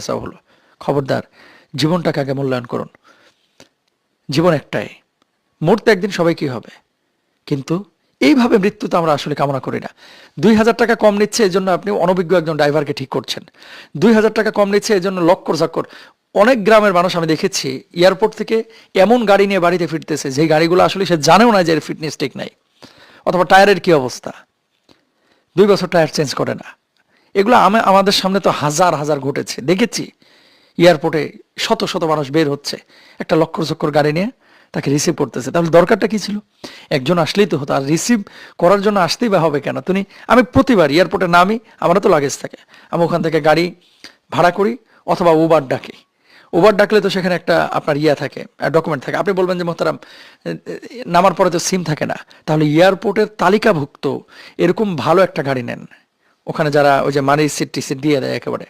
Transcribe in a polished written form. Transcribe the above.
চাওয়া হলো। খবরদার, জীবনটাকে আগে মূল্যায়ন করুন। জীবন একটাই, মরতে একদিন সবাইকেই হবে। কিন্তু এইভাবে মৃত্যু তো আমরা আসলে কামনা করি না। ২,০০০ টাকা কম নিচ্ছে এই জন্য আপনি অনভিজ্ঞ একজন ড্রাইভারকে ঠিক করছেন। ২,০০০ টাকা কম নিচ্ছে এই জন্য লক্কর চাক্কর। অনেক গ্রামের মানুষ আমি দেখেছি এয়ারপোর্ট থেকে এমন গাড়ি নিয়ে বাড়িতে ফিরতেছে যে গাড়িগুলো আসলে সে জানেও না যে এর ফিটনেস ঠিক নাই, অথবা টায়ারের কি অবস্থা, ২ বছর টায়ার চেঞ্জ করে না। এগুলো আমাদের সামনে তো হাজার হাজার ঘটেছে, দেখেছি। এয়ারপোর্টে শত শত মানুষ বের হচ্ছে একটা লক্কর চক্কর গাড়ি নিয়ে, তাকে রিসিভ করতেছে। তাহলে দরকারটা কি ছিল? একজন আসলেই তো হতো। আর রিসিভ করার জন্য আসতেই বা হবে কেন? আমি প্রতিবার এয়ারপোর্টে নামি, আমারও তো লাগেজ থাকে, আমি ওখান থেকে গাড়ি ভাড়া করি অথবা উবার ডাকি। উবার ডাকলে তো সেখানে একটা আপনার থাকে, ডকুমেন্ট থাকে। আপনি বলবেন যে মোহতারাম, নামার পরে তো সিম থাকে না। তাহলে এয়ারপোর্টের তালিকাভুক্ত এরকম ভালো একটা গাড়ি নেন, ওখানে যারা ওই যে মানি সিট টিসিট দিয়ে দেয় একেবারে।